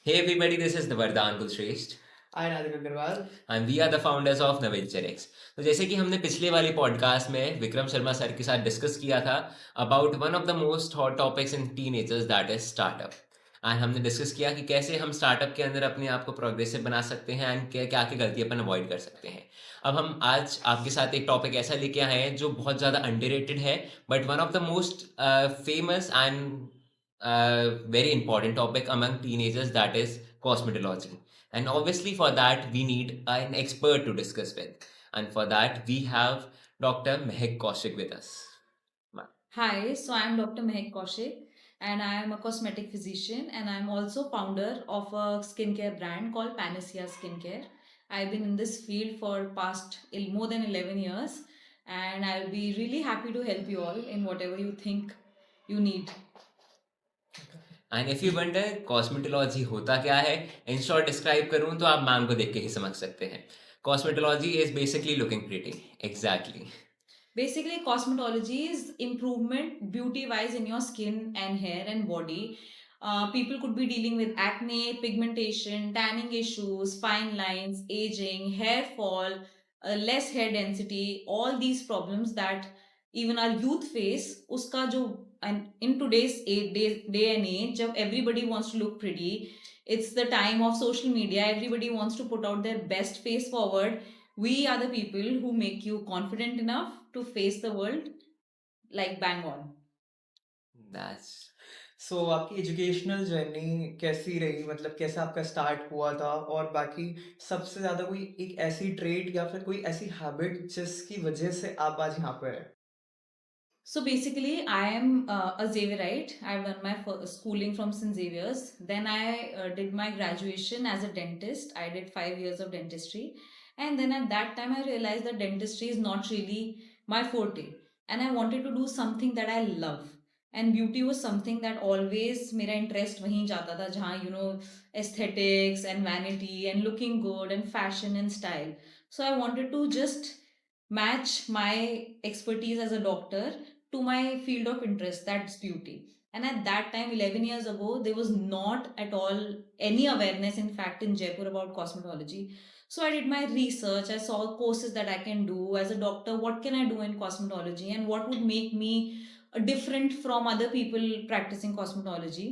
Hey everybody, this is Vardhan Kulshrestha I'm Adil Agarwal. and we are the founders of Naventure X. तो जैसे कि हमने पिछले वाली पॉडकास्ट में विक्रम शर्मा सर के साथ डिस्कस किया था about one of the most hot topics in teenagers that is startup and हमने डिस्कस किया कि कैसे हम स्टार्टअप के अंदर अपने आप को प्रोग्रेसिव बना सकते हैं एंड क्या क्या गलती अपन अवॉइड कर सकते हैं। अब हम आज आपके साथ एक टॉपिक ऐसा लेके आए हैं जो बहुत ज़्यादा अंडररेटेड है but one of the most famous and very important topic among teenagers, that is cosmetology. And obviously, for that, we need an expert to discuss with. And for that, we have Dr. Mehak Kaushik with us. Hi, so I'm Dr. Mehak Kaushik and I am a cosmetic physician and I'm also founder of a skincare brand called Panacea Skincare. I've been in this field for past more than 11 years and I'll be really happy to help you all in whatever you think you need. And if you wonder cosmetology होता क्या है, in short describe करूं तो आप ma'am को देख के ही समझ सकते हैं। Cosmetology is basically looking pretty. Exactly. Basically, cosmetology is improvement beauty wise in your skin and hair and body. People could be dealing with acne, pigmentation, tanning issues, fine lines, aging, hair fall, less hair density, all these problems that even our youth face. Uska jo, and in today's day and age, jab everybody wants to look pretty, it's the time of social media. Everybody wants to put out their best face forward. We are the people who make you confident enough to face the world like bang on. That's so आपकी educational journey कैसी रही? मतलब कैसे आपका start हुआ था? और बाकी सबसे ज़्यादा कोई एक ऐसी ट्रेट या फिर कोई ऐसी हैबिट जिसकी वजह से आप आज यहाँ पे हैं? So basically, I am a Xavierite. I've done my schooling from St. Xavier's. Then I did my graduation as a dentist. I did 5 years of dentistry. And then at that time, I realized that dentistry is not really my forte. And I wanted to do something that I love. And beauty was something that always मेरा interest वहीं जाता था जहाँ aesthetics and vanity and looking good and fashion and style. So I wanted to just match my expertise as a doctor to my field of interest, that's beauty. And at that time, 11 years ago, there was not at all any awareness, in fact, in Jaipur about cosmetology. So I did my research, I saw courses that I can do as a doctor, what can I do in cosmetology, and what would make me different from other people practicing cosmetology.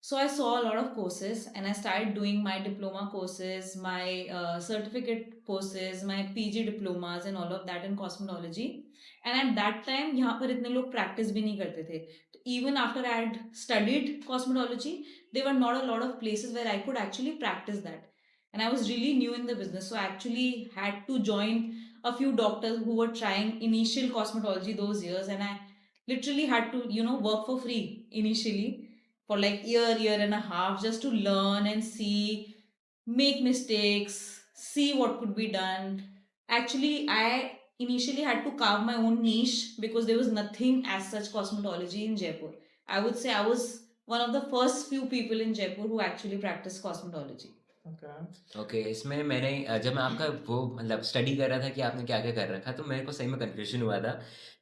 So I saw a lot of courses and I started doing my diploma courses, my certificate courses, my PG diplomas and all of that in cosmetology. And at that time यहाँ पर इतने लोग practice भी नहीं करते थे. Even after I had studied cosmetology, there were not a lot of places where I could actually practice that. And I was really new in the business, so I actually had to join a few doctors who were trying initial cosmetology those years, and I literally had to work for free initially for like year and a half just to learn and see, make mistakes, see what could be done. Actually, I initially had to carve my own niche because there was nothing as such cosmetology in Jaipur. I would say I was one of the first few people in Jaipur who actually practiced cosmetology. Okay. Okay, इसमें मैंने जब मैं आपका वो मतलब study कर रहा था कि आपने क्या-क्या कर रखा, तो मेरे को सही में कन्फ्यूज़न हुआ था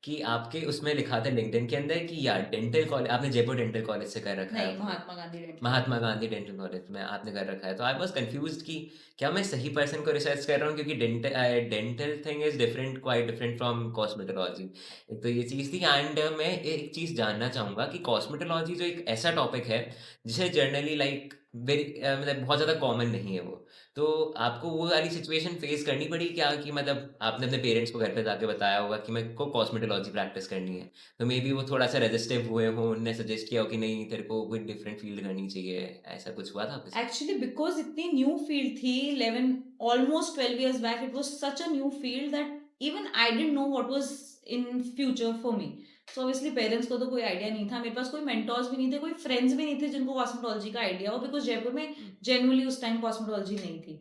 कि आपके उसमें लिखा था लिंक्डइन के अंदर कि यार डेंटल कॉलेज आपने जयपुर डेंटल कॉलेज से कर रखा है नहीं, वो। Mahatma Gandhi dental Mahatma Gandhi dental college में आपने कर रखा है। तो आई वाज़ कन्फ्यूज़्ड कि क्या मैं सही पर्सन को रिसर्च कर रहा हूँ, क्योंकि dental thing is different, quite different from cosmetology. एक तो ये चीज़ थी एंड मैं एक चीज़ जानना चाहूँगा कि कॉस्मेटोलॉजी जो एक ऐसा टॉपिक है, जिसे जनरली लाइक वेरी मतलब बहुत ज़्यादा कॉमन नहीं है वो। तो आपको वो वाली सिचुएशन फेस करनी पड़ी क्या कि मतलब आपने अपने पेरेंट्स को घर पे जाके बताया होगा कि मेरे को कॉस्मेटोलॉजी प्रैक्टिस करनी है, तो मे बी वो थोड़ा-सा रेजिस्टिव हुए हों, उनने सजेस्ट किया हो कि नहीं तेरे को कोई डिफरेंट फ़ील्ड करनी चाहिए, ऐसा कुछ हुआ था आपके साथ? एक्चुअली बिकॉज इतनी न्यू फील्ड थी 11 almost 12 years back, it was such a new field that even I didn't know what was in future for me. So obviously parents को तो कोई आइडिया नहीं था, मेरे पास कोई मेंटोर्स भी नहीं थे, कोई फ्रेंड्स भी नहीं थे जिनको कॉस्मेटोलॉजी का आइडिया हो, बिकॉज जयपुर में जनरली उस टाइम कॉस्मेटोलॉजी नहीं थी.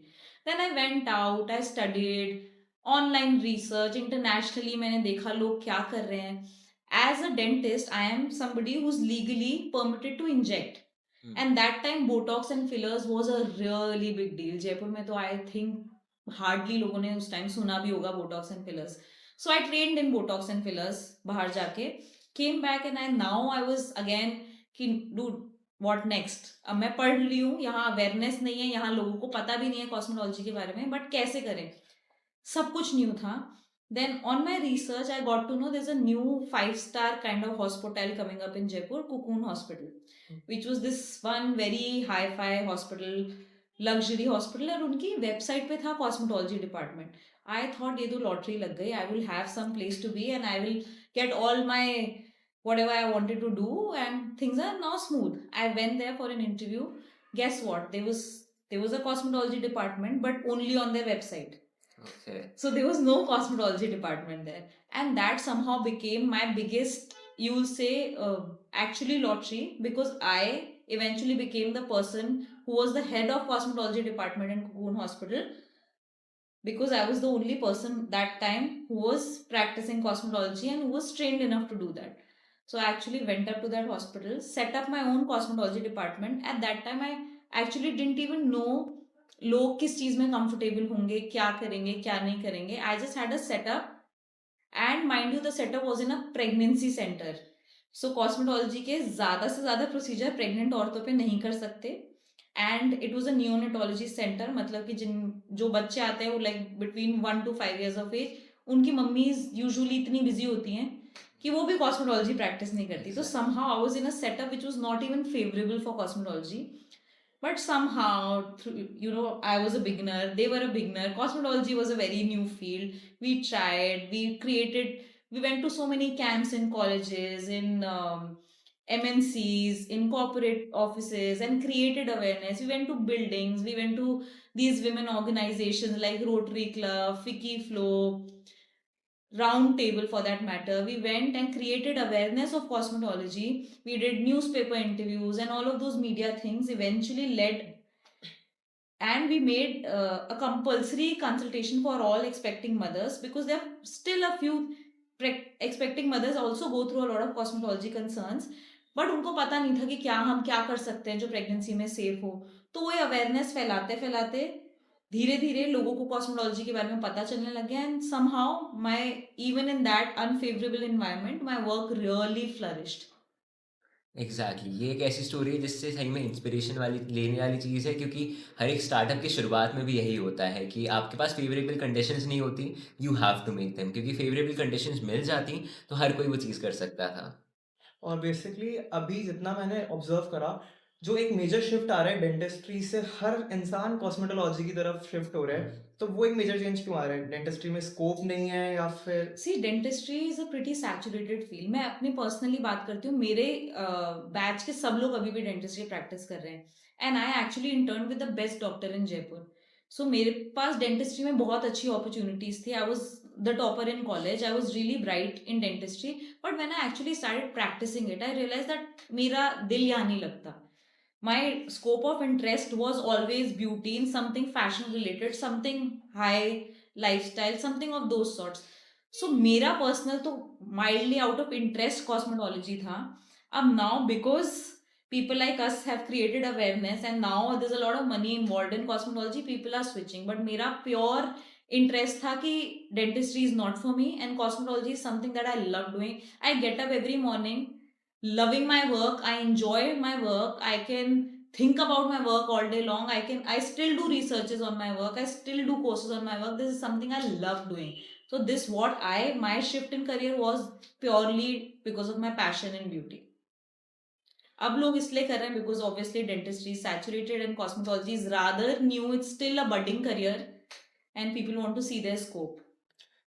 Then I went out, I studied online research, internationally मैंने देखा लोग क्या कर रहे हैं. As a dentist I am somebody who's legally permitted to inject. हुँ। And that time botox and fillers was a really big deal. Jaipur में तो आई थिंक हार्डली लोगों ने उस टाइम सुना भी होगा botox and fillers. So I trained in botox and fillers बाहर जाके, came back and I now I was again कि dude व्हाट नेक्स्ट? अब मैं पढ़ ली हूँ, यहाँ अवेयरनेस नहीं है, यहाँ लोगों को पता भी नहीं है कॉस्मेटोलॉजी के बारे में, बट कैसे करें? सब कुछ न्यू था. Then on my research, I got to know there's a new 5-star kind of hospital coming up in Jaipur, Cocoon Hospital, which was this one very hi-fi hospital, luxury hospital, और उनकी website पे था cosmetology department. I thought ये तो lottery लग गई, I will have some place to be and I will get all my whatever I wanted to do, and things are now smooth. I went there for an interview. Guess what? There was a cosmetology department, but only on their website. Okay. So there was no cosmetology department there, and that somehow became my biggest, you will say, actually lottery, because I eventually became the person who was the head of cosmetology department in Cocoon Hospital, because I was the only person that time who was practicing cosmetology and who was trained enough to do that. So I actually went up to that hospital, set up my own cosmetology department. At that time, I actually didn't even know लोग किस चीज में comfortable होंगे, क्या करेंगे, क्या नहीं करेंगे. I just had a setup, and mind you the setup was in a pregnancy centre. So cosmetology के ज्यादा से ज्यादा प्रोसीजर प्रेग्नेंट औरतों पे नहीं कर सकते. And it was a neonatology centre, मतलब कि जिन जो बच्चे आते हैं वो like between 1 to 5 years of age, उनकी मम्मीज यूजुअली इतनी बिजी होती हैं कि वो भी कॉस्मेटोलॉजी प्रैक्टिस नहीं करती. तो Exactly. Somehow I was in a setup which was not even favourable for cosmetology. But somehow, I was a beginner, they were a beginner, cosmetology was a very new field. We tried, we went to so many camps in colleges, in MNCs, in corporate offices, and created awareness. We went to buildings, we went to these women organizations like Rotary Club, Fiki Flow, round table for that matter. We went and created awareness of cosmetology. We did newspaper interviews, and all of those media things eventually led, and we made a compulsory consultation for all expecting mothers, because there are still a few expecting mothers also go through a lot of cosmetology concerns, but उनको पता नहीं था कि क्या हम क्या कर सकते हैं जो प्रेगनेंसी में सेफ हो. तो वो अवेयरनेस फैलाते फैलाते धीरे धीरे लोगों को कॉस्मेटोलॉजी के बारे में पता चलने लग गया, and somehow my, even in that unfavourable environment, my work really flourished. Exactly ये एक ऐसी स्टोरी है जिससे सही में इंस्पिरेशन वाली लेने वाली चीज़ है, क्योंकि हर एक स्टार्टअप की शुरुआत में भी यही होता है कि आपके पास फेवरेबल कंडीशंस नहीं होती, you have to make them, क्योंकि फेवरेबल कंडीशंस मिल जाती तो हर कोई वो चीज़ कर सकता था. और बेसिकली अभी जितना मैंने ऑब्जर्व करा, जो एक मेजर शिफ्ट आ रहा है डेंटिस्ट्री से, हर इंसान कॉस्मेटोलॉजी की तरफ शिफ्ट हो रहा है. तो वो एक मेजर चेंज क्यों आ रहा है? डेंटिस्ट्री में स्कोप नहीं है या फिर see dentistry is a pretty saturated field. मैं अपनी पर्सनली बात करती हूँ, मेरे बैच के सब लोग अभी भी डेंटिस्ट्री प्रैक्टिस कर रहे हैं, and I actually intern with the best doctor in Jaipur. So मेरे पास डेंटिस्ट्री में बहुत अच्छी अपॉर्चुनिटीज थी. I was the topper in college, I was really bright in dentistry, but when I actually started practising it, I realise that मेरा दिल यहाँ नहीं लगता. My scope of interest was always beauty, in something fashion related, something high lifestyle, something of those sorts. So मेरा personal तो mildly out of interest cosmetology था. अब now because people like us have created awareness, and now there's a lot of money involved in cosmetology, people are switching, but मेरा pure interest था कि dentistry is not for me and cosmetology is something that I love doing. I get up every morning loving my work, I enjoy my work, I can think about my work all day long, I still do researches on my work, I still do courses on my work. This is something I love doing. So this what I my shift in career was purely because of my passion in beauty. अब लोग इसलिए कर रहे हैं because obviously dentistry is saturated and cosmetology is rather new, it's still a budding career, and people want to see their scope.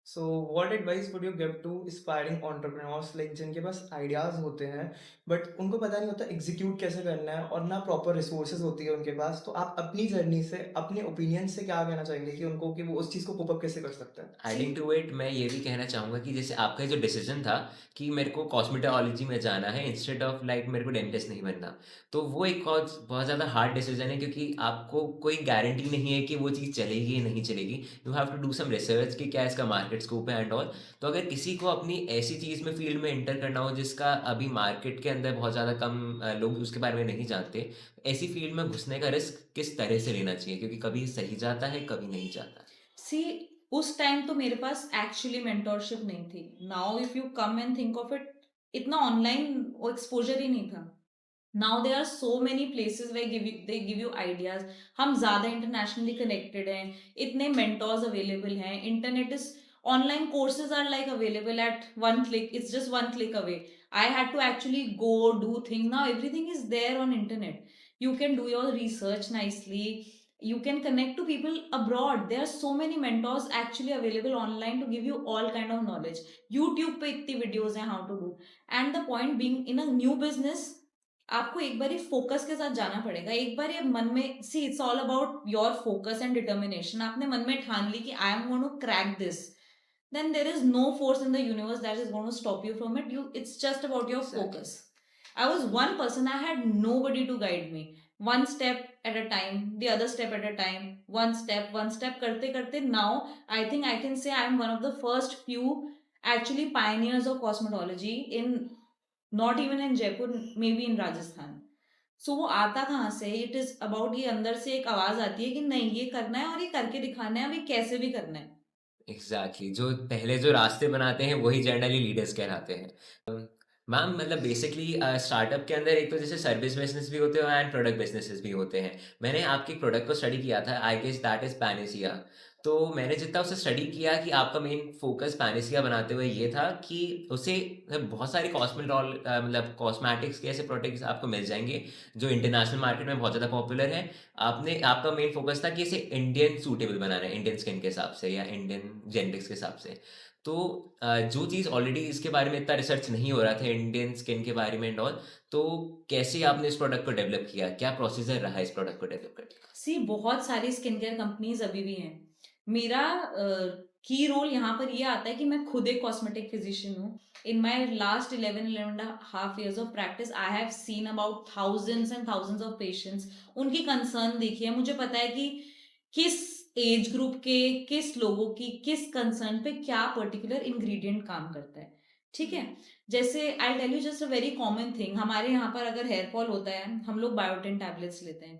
So what advice would you give to aspiring entrepreneurs, like जिनके पास ideas होते हैं but उनको पता नहीं होता execute कैसे करना है, और ना प्रॉपर रिसोर्सेज होती है उनके पास. तो आप अपनी जर्नी से, अपने ओपिनियन से क्या कहना चाहेंगे कि उनको, कि वो उस चीज़ को कोप अप कैसे कर सकते हैं? एडिंग टू इट, मैं ये भी कहना चाहूँगा कि जैसे आपका जो डिसीजन था कि मेरे को कॉस्मेटोलॉजी में जाना है इंस्टेड ऑफ लाइक मेरे को डेंटिस्ट नहीं बनना, तो वो एक बहुत ज़्यादा हार्ड डिसीजन है, क्योंकि आपको कोई गारंटी नहीं है कि वो चीज़ चलेगी या नहीं चलेगी. You have to do some research कि क्या इसका मार्केट स्कोप है एंड ऑल. तो अगर किसी को अपनी ऐसी चीज़ में फील्ड में एंटर करना हो जिसका अभी मार्केट के अंदर बहुत ज़्यादा कम लोग उसके बारे में नहीं जानते, ऐसी फील्ड में घुसने का रिस्क किस तरह से लेना चाहिए, क्योंकि कभी सही जाता है कभी नहीं जाता. सी उस टाइम तो मेरे पास एक्चुअली मेंटोरशिप नहीं थी. Now if you come and think of it, इतना ऑनलाइन एक्सपोजर ही नहीं था. Now there are so many places where they give you ideas. हम ज़्यादा internationally connected हैं, इतने mentors available हैं, internet is online courses are like available at one click, it's just one click away. I had to actually go do things. Now everything is there on internet. You can do your research nicely. You can connect to people abroad. There are so many mentors actually available online to give you all kind of knowledge. YouTube पे इतनी videos हैं how to do. And the point being, in a new business, आपको एक बार focus के साथ जाना पड़ेगा। एक बार ये मन में, see it's all about your focus and determination. आपने मन में ठान ली कि I am going to crack this, then there is no force in the universe that is going to stop you from it. It's just about your Exactly. focus. I was one person, I had nobody to guide me. One step at a time, the other step at a time, one step karte karte, now I think I can say I am one of the first few actually pioneers of cosmetology in, not even in Jaipur, maybe in Rajasthan. सो वो आता कहाँ से? It is about, ये अंदर से एक आवाज आती है कि नहीं ये करना है और ये करके दिखाना है, अभी कैसे भी करना है। एग्जैक्टली जो पहले जो रास्ते बनाते हैं वही जनरली लीडर्स कहलाते हैं। मैम मतलब बेसिकली स्टार्टअप के अंदर एक तो जैसे सर्विस बिजनेस भी होते हैं एंड प्रोडक्ट बिजनेसेस भी होते हैं। मैंने आपके प्रोडक्ट को स्टडी किया था, I guess that is panacea. तो मैंने जितना उसे स्टडी किया कि आपका मेन फोकस पैनेसिया बनाते हुए ये था कि उसे बहुत सारे मतलब कॉस्मेटिक्स के ऐसे प्रोडक्ट्स आपको मिल जाएंगे जो इंटरनेशनल मार्केट में बहुत ज़्यादा पॉपुलर है। आपका मेन फोकस था कि इसे इंडियन सूटेबल बनाना है, इंडियन स्किन के हिसाब से या इंडियन जेनेटिक्स के हिसाब से। तो जो चीज़ ऑलरेडी इसके बारे में इतना रिसर्च नहीं हो रहा था इंडियन स्किन के बारे में एंड ऑल, तो कैसे आपने इस प्रोडक्ट को डेवलप किया, क्या प्रोसीजर रहा इस प्रोडक्ट को डेवलप करने का? सी बहुत सारी स्किन केयर कंपनीज अभी भी हैं। मेरा की रोल यहाँ पर ये आता है कि मैं खुद एक कॉस्मेटिक फिजिशियन हूँ। In my last 11.5 years of practice, I have seen about thousands and thousands of patients. उनकी कंसर्न देखी है, मुझे पता है कि किस एज ग्रुप के, किस लोगों की, किस कंसर्न पे क्या पर्टिकुलर इंग्रेडिएंट काम करता है। ठीक है, जैसे I tell you just a very common thing, हमारे यहाँ पर अगर हेयर फॉल होता है हम लोग बायोटिन टैबलेट्स लेते हैं,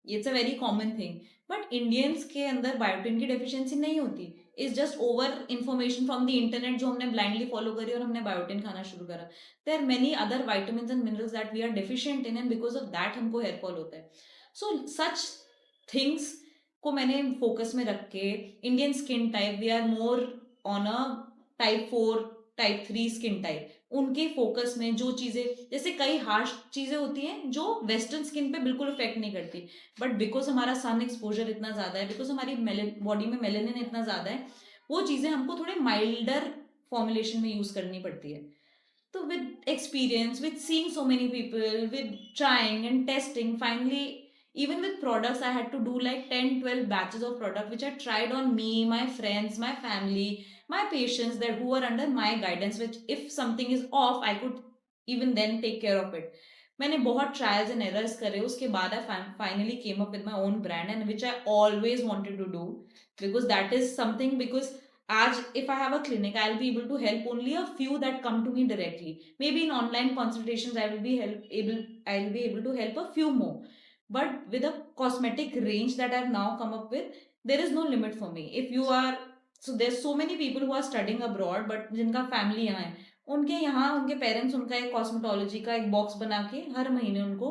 it's a very common thing. But Indians के अंदर बायोटिन की डेफिशिएंसी नहीं होती। Is just over information from the internet जो हमने ब्लाइंडली फॉलो करी और हमने बायोटिन खाना शुरू करा। There are many other vitamin and minerals that we are deficient in, and because of that हमको हेयर फॉल होता है। सो सच थिंग्स को मैंने फोकस में रख के, Indian skin type, we are more on a type 4 type 3 skin type, उनके focus में जो चीजें, जैसे कई हार्श चीजें होती हैं जो वेस्टर्न स्किन पे बिल्कुल इफेक्ट नहीं करती, बट बिकॉज हमारा सन एक्सपोजर इतना ज्यादा है, बिकॉज हमारी बॉडी में मेलेनिन इतना ज्यादा है, वो चीजें हमको थोड़े माइल्डर फॉर्मुलेशन में यूज करनी पड़ती है। तो with experience, with seeing so many people, with trying and testing, finally, even with products, I had to do like 10-12 batches of product, which I tried on me, my friends, my family, my patients that who are under my guidance, which if something is off, I could even then take care of it. मैंने बहुत trials and errors करे, उसके बाद I finally came up with my own brand, and which I always wanted to do, because that is something, because आज if I have a clinic, I'll be able to help only a few that come to me directly. Maybe in online consultations I'll be able to help a few more, but with a cosmetic range that I've now come up with, there is no limit for me. If you are, so there's so many people who are studying abroad but जिनका family यहाँ है, उनके यहाँ उनके parents उनका एक cosmetology का एक बॉक्स बना के हर महीने उनको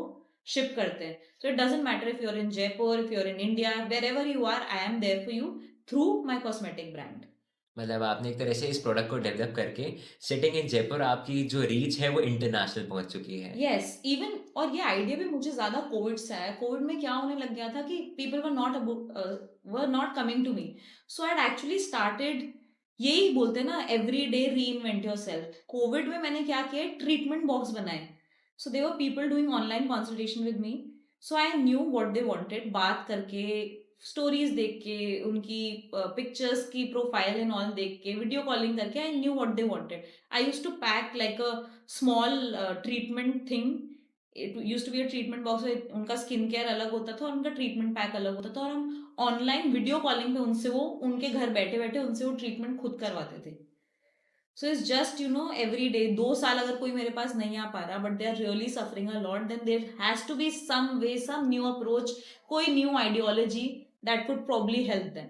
शिप करते हैं। So it doesn't matter if you are in Jaipur, if you are in India, wherever you are, I am there for you through my cosmetic brand. मतलब आपने एक तरह से इस प्रोडक्ट को डेवलप करके सिटिंग इन जयपुर आपकी जो रीच है वो इंटरनेशनल पहुंच चुकी है। यस इवन, और ये आइडिया भी मुझे ज्यादा कोविड से आया। कोविड में क्या होने लग गया था कि people were not coming to me, so I actually started, यही बोलते हैं ना, every day reinvent yourself. Covid में मैंने क्या किया, ट्रीटमेंट बॉक्स बनाए। So they were people doing online consultation with me, so I knew what they wanted, बात करके, स्टोरीज देख के, उनकी पिक्चर्स की प्रोफाइल एंड ऑल देख के, वीडियो कॉलिंग करके, I knew what they wanted. I used to pack like a small treatment thing. It used to be a treatment box, उनका स्किन केयर अलग होता था और उनका ट्रीटमेंट पैक अलग होता था, और हम ऑनलाइन वीडियो कॉलिंग पे उनसे, वो उनके घर बैठे बैठे उनसे वो ट्रीटमेंट खुद करवाते थे। So it's just you know every day, 2 साल अगर कोई मेरे पास नहीं आ पा रहा but they are really suffering a lot, then there has to be some way, some new approach, कोई new ideology that could probably help them.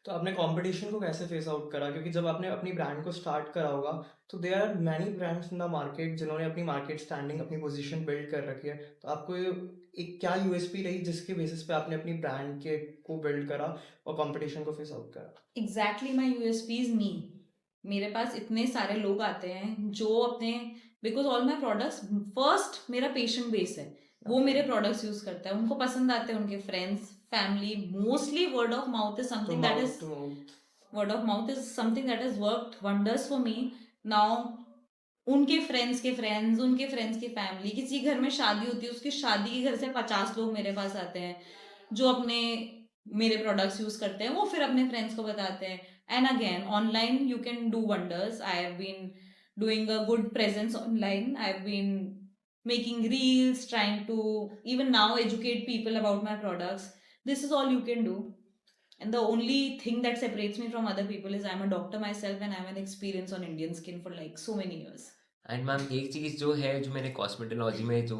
तो आपने कंपटीशन को कैसे फेस आउट करा? क्योंकि जब आपने अपनी ब्रांड को स्टार्ट करा होगा, तो there are many brands in the market जिन्होंने अपनी मार्केट स्टैंडिंग, अपनी पोजीशन बिल्ड कर रखी है। तो आपको एक क्या यूएसपी रही जिसके बेसिस पे आपने अपनी ब्रांड के को बिल्ड करा और कंपटीशन को फेस आउट करा? Exactly my USP is me. मेरे पास इतने सारे लोग आते हैं जो अपने, because all my products, first मेरा पेशेंट बेस है, वो मेरे प्रोडक्ट्स यूज करता है, उनको पसंद आते हैं, उनके friends, family, mostly word of mouth is तो something that mouth is to mouth. word of mouth is something that has worked wonders for me now. उनके फ्रेंड्स के फ्रेंड्स, उनके फ्रेंड्स की फैमिली, किसी घर में शादी होती है, उसकी शादी के घर से 50 लोग मेरे पास आते हैं जो अपने मेरे प्रोडक्ट्स यूज करते हैं, वो फिर अपने फ्रेंड्स को बताते हैं। And again online you can do wonders. I have been doing a good presence online. I've been making reels, trying to even now educate people about my products. This is all you can do. And the only thing that separates me from other people is I'm a doctor myself and I'm an experience on Indian skin for like so many years. And ma'am एक चीज़ जो है जो मैंने cosmetology में जो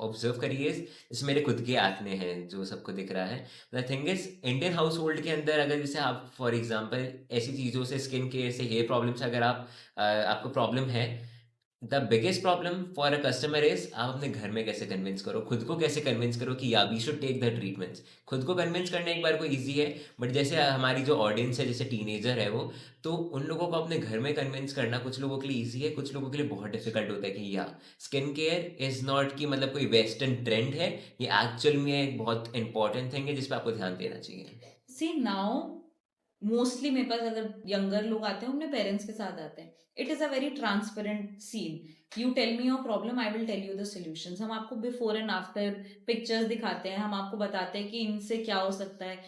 observe करी है, जैसे मेरे खुद के एक्ने हैं जो सबको दिख रहा है। The thing is Indian house hold के अंदर अगर जैसे आप फॉर एग्जांपल ऐसी चीज़ों से, स्किन केयर से, हेयर प्रॉब्लम से अगर आपको प्रॉब्लम है, the biggest problem for a customer is आप अपने घर में कैसे कन्विंस करो, खुद को कैसे कन्विंस करो कि या we should take the treatments. खुद को कन्विंस करना एक बार को ईजी है, बट जैसे हमारी जो ऑडियंस है, जैसे टीनेजर है वो, तो उन लोगों को अपने घर में कन्विंस करना कुछ लोगों के लिए ईजी है, कुछ लोगों के लिए बहुत डिफिकल्ट होता है कि या स्किन केयर इज नॉट कि मतलब कोई वेस्टर्न ट्रेंड है, ये एक्चुअल में एक बहुत इंपॉर्टेंट थिंग है जिस पर आपको ध्यान देना चाहिए। See now, मोस्टली मेरे पास अगर यंगर लोग आते हैं, अपने पेरेंट्स के साथ आते हैं, it is a very transparent scene. You tell me your problem, I will tell you the solutions. हम आपको बिफोर एंड आफ्टर पिक्चर्स दिखाते हैं, हम आपको बताते हैं कि इनसे क्या हो सकता है।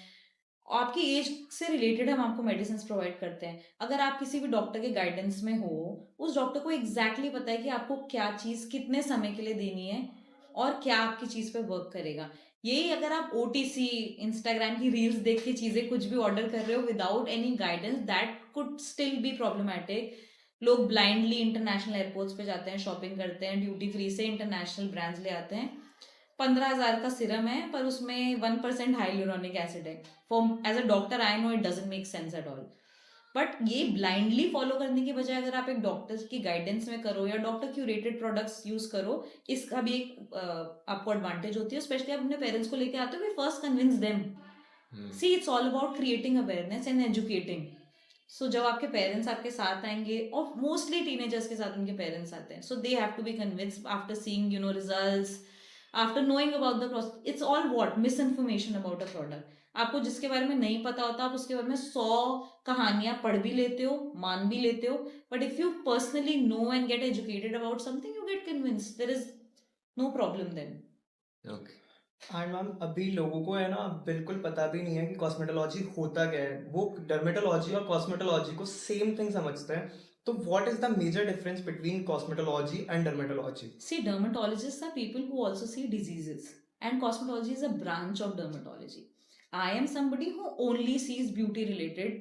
आपकी एज से रिलेटेड हम आपको मेडिसिन प्रोवाइड करते हैं। अगर आप किसी भी डॉक्टर के गाइडेंस में हो, उस डॉक्टर को एग्जैक्टली पता है कि आपको क्या चीज़ कितने समय के लिए देनी है और क्या आपकी चीज़ पे वर्क करेगा। यही अगर आप ओटीसी, इंस्टाग्राम की रील्स देख के चीज़ें कुछ भी ऑर्डर कर रहे हो without any guidance, that could still be problematic. लोग ब्लाइंडली इंटरनेशनल एयरपोर्ट्स पे जाते हैं, शॉपिंग करते हैं, ड्यूटी फ्री से इंटरनेशनल ब्रांड्स ले आते हैं। 15,000 का सिरम है पर उसमें 1% हाइलुरोनिक एसिड है। For as a doctor I know it doesn't make sense at all. But ये ब्लाइंडली फॉलो करने की बजाय अगर आप एक डॉक्टर की गाइडेंस में करो या डॉक्टर क्यूरेटेड प्रोडक्ट्स यूज करो, इसका भी एक आपको एडवांटेज होती है। स्पेशली आप अपने पेरेंट्स को लेके आते हो, we first convince them. See it's all about creating awareness and educating. So जब आपके पेरेंट्स आपके साथ आएंगे, और मोस्टली टीनेजर्स के साथ उनके पेरेंट्स आते हैं, so they have to be convinced after seeing results, after knowing about the process. It's all what misinformation about a product. आपको जिसके बारे में नहीं पता होता, आप उसके बारे में 100 कहानियां पढ़ भी लेते हो, मान भी लेते हो, but if you personally know and get educated about something, you get convinced, there is no problem then. Okay. And ma'am अभी लोगों को है ना बिल्कुल पता भी नहीं है कि कॉस्मेटोलॉजी होता क्या है। वो डर्मेटोलॉजी और कॉस्मेटोलॉजी को सेम थिंग समझते हैं। तो what is the major difference between cosmetology and dermatology? See, dermatologists are people who also see diseases, and cosmetology is a branch of dermatology. I am somebody who only sees beauty related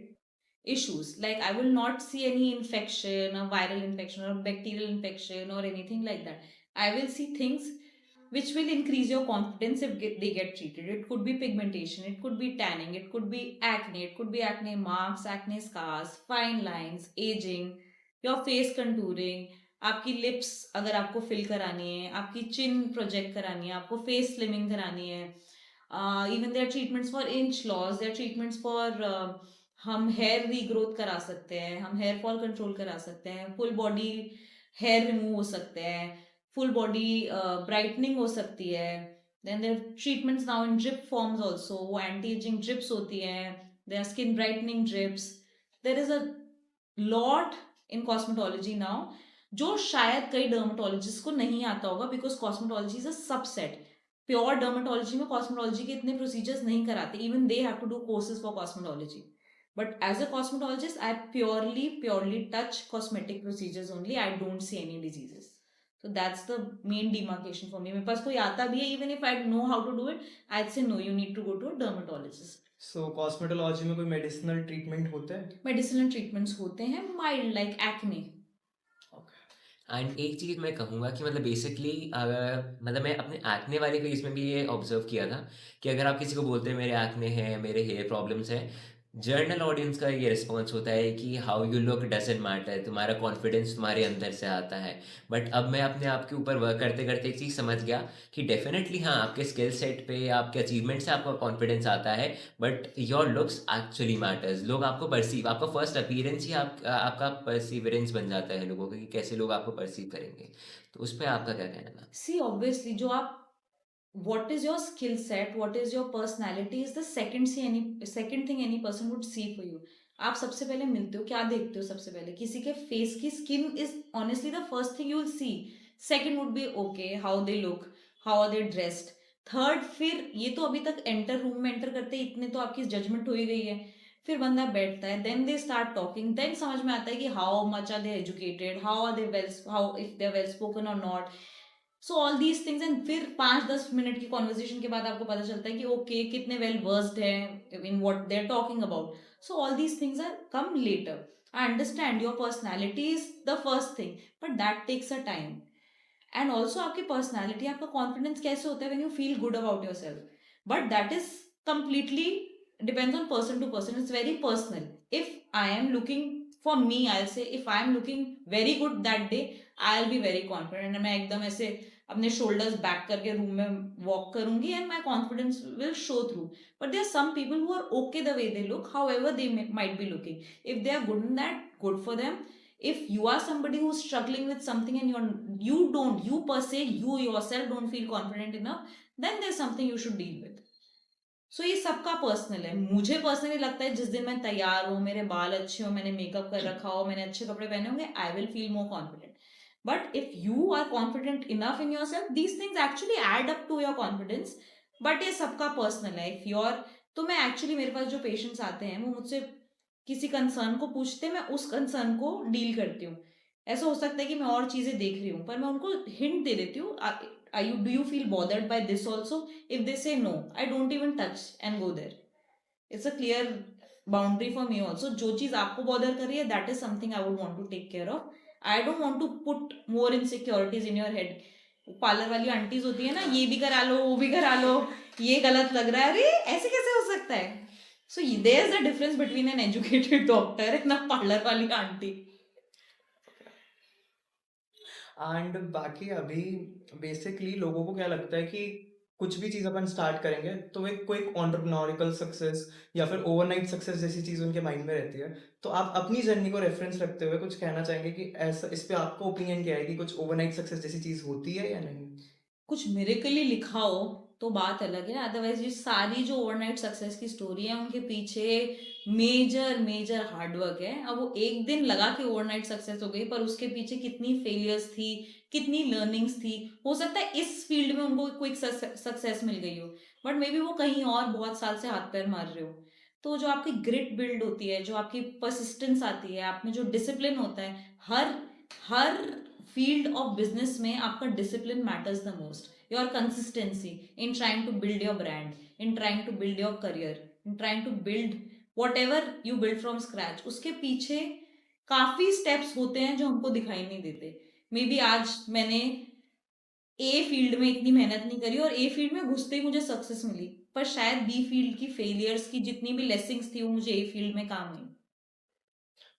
issues. Like, I will not see any infection, a viral infection, or bacterial infection, or anything like that. I will see things which will increase your confidence if they get treated. It could be pigmentation, it could be tanning, it could be acne marks, acne scars, fine lines, aging, your face contouring, आपकी lips अगर आपको fill करानी है, आपकी चिन project करानी है, आपको face slimming करानी है, even there treatments for inch loss, there treatments for, हम हेयर रीग्रोथ करा सकते हैं, हम हेयर फॉल कंट्रोल करा सकते हैं, फुल बॉडी हेयर रिमूव हो सकते हैं, फुल बॉडी ब्राइटनिंग हो सकती है। Then there treatments now in drip forms also, वो एंटी एजिंग ड्रिप्स होती हैं, there skin brightening drips. There is a lot in cosmetology now जो शायद कई डर्मेटोलॉजिस्ट को नहीं आता होगा, because cosmetology is a subset. Pure dermatology में कॉस्मेटोलॉजी के इतने प्रोसीजर्स नहीं कराते, even they have to do courses for cosmetology. But as a cosmetologist I purely touch cosmetic procedures only, I don't see any diseases. So that's the main demarcation for me. मेरे पास कोई आता भी है, even if I know how to do it, I'd say no, you need to go to a dermatologist. So cosmetology में कोई medicinal treatment होते हैं? Medicinal treatments होते हैं, माइल्ड लाइक एक्ने। एंड एक चीज़ मैं कहूँगा कि मतलब बेसिकली मतलब मैं अपने एक्ने वाले केस में भी ये ऑब्जर्व किया था कि अगर आप किसी को बोलते हैं मेरे एक्ने हैं, मेरे हेयर प्रॉब्लम्स हैं, जर्नल ऑडियंस का ये रिस्पॉन्स होता है कि how you look doesn't matter, तुम्हारा कॉन्फिडेंस तुम्हारे अंदर से आता है। बट अब मैं अपने आप के ऊपर वर्क करते करते एक चीज़ समझ गया कि डेफिनेटली हाँ, आपके स्किल सेट पे आपके अचीवमेंट से आपका कॉन्फिडेंस आता है, but your looks actually matters. लोग आपको परसीव, आपका फर्स्ट अपीयरेंस ही आपका परसिवरेंस बन जाता है लोगों का, कि कैसे लोग आपको परसीव करेंगे। तो उस पर आपका क्या कहना है? सी ऑब्वियसली जो आप what is your skill set, what is your personality is the second thing any person would see for you. आप सबसे पहले मिलते हो, क्या देखते हो? सबसे पहले किसी के फेस की skin is honestly the first thing you will see. Second would be okay how they look, how are they dressed. Third, फिर ये तो अभी तक एंटर रूम में एंटर करते इतने तो आपकी जजमेंट हो ही गई है. फिर बंदा बैठता है, then they start talking, then समझ में आता है कि how much are they educated, how are they well, how if they are well spoken और not. So all these things, and फिर 5-10 मिनट की कॉन्वर्जेशन के बाद आपको पता चलता है कि ओके कितने वेल वर्स्ड हैं in what they are talking about. So all these things are come later. I understand your personality is the first thing, but that takes a time. And also आपकी personality, आपका confidence कैसे होता है when you feel good about yourself. But that is completely depends on person to person, it's very personal. If I am looking, for me I will say, if I am looking very good that day, I will be very confident. मैं एकदम ऐसे अपने shoulders back करके room में walk करूंगी and my confidence will show through. But there are some people who are okay the way they look, however they might be looking. If they are good in that, good for them. If you are somebody who's struggling with something and you per se, you yourself don't feel confident enough, then there's something you should deal with. सो ये सबका personal है. मुझे personally लगता है जिस दिन मैं तैयार हूँ, मेरे बाल अच्छे हो, मैंने मेकअप कर रखा हो, मैंने अच्छे कपड़े पहने होंगे, I will feel more confident. But if you are confident enough in yourself, these things actually add up to your confidence. But ये सबका पर्सनल है. इफ योर, तो मैं एक्चुअली, मेरे पास जो पेशेंट्स आते हैं वो मुझसे किसी कंसर्न को पूछते हैं, मैं उस कंसर्न को डील करती हूँ. ऐसा हो सकता है कि मैं और चीजें देख रही हूँ, पर मैं उनको हिंट दे देती हूँ. Do you feel bothered by this also? If they say no, I don't even touch and go there. It's a clear boundary for me also. जो चीज आपको bother कर रही है, that is something I would want to take care of. I don't want to put more insecurities in your head. Parlour वाली aunties होती है ना, ये भी करा लो, वो भी करा लो, ये गलत लग रहा है, अरे ऐसे कैसे हो सकता है. So there's a difference between an educated doctor and a parlour वाली आंटी. एंड बाकी अभी बेसिकली लोगों को क्या लगता है कि कुछ भी चीज़ अपन स्टार्ट करेंगे तो एक कोई एंटरप्रेन्योरिकल सक्सेस या फिर ओवरनाइट सक्सेस जैसी चीज़ उनके माइंड में रहती है. तो आप अपनी जर्नी को रेफरेंस रखते हुए कुछ कहना चाहेंगे कि ऐसा, इस पे आपका ओपिनियन क्या है कि कुछ ओवरनाइट सक्सेस जैसी चीज़ होती है या नहीं? कुछ मिरेकली लिखा हो तो बात अलग है, अदरवाइज ये सारी जो ओवरनाइट सक्सेस की स्टोरी है उनके पीछे मेजर मेजर हार्डवर्क है. अब वो एक दिन लगा के ओवरनाइट सक्सेस हो गई, पर उसके पीछे कितनी फेलियर्स थी, कितनी लर्निंग्स थी. हो सकता है इस फील्ड में उनको क्विक सक्सेस मिल गई हो, बट मे बी वो कहीं और बहुत साल से हाथ पैर मार रहे हो. तो जो आपकी ग्रिट बिल्ड होती है, जो आपकी परसिस्टेंस आती है, आप में जो डिसिप्लिन होता है, हर हर फील्ड ऑफ बिजनेस में आपका discipline matters the most. Your consistency in trying to build your brand, in trying to build your career, in trying to build whatever you build from scratch, उसके पीछे काफी steps होते हैं जो हमको दिखाई नहीं देते. मे बी आज मैंने ए फील्ड में इतनी मेहनत नहीं करी और ए फील्ड में घुसते ही मुझे सक्सेस मिली, पर शायद बी फील्ड की फेलियर्स की जितनी भी लेसन्स थी वो मुझे ए फील्ड में काम आई.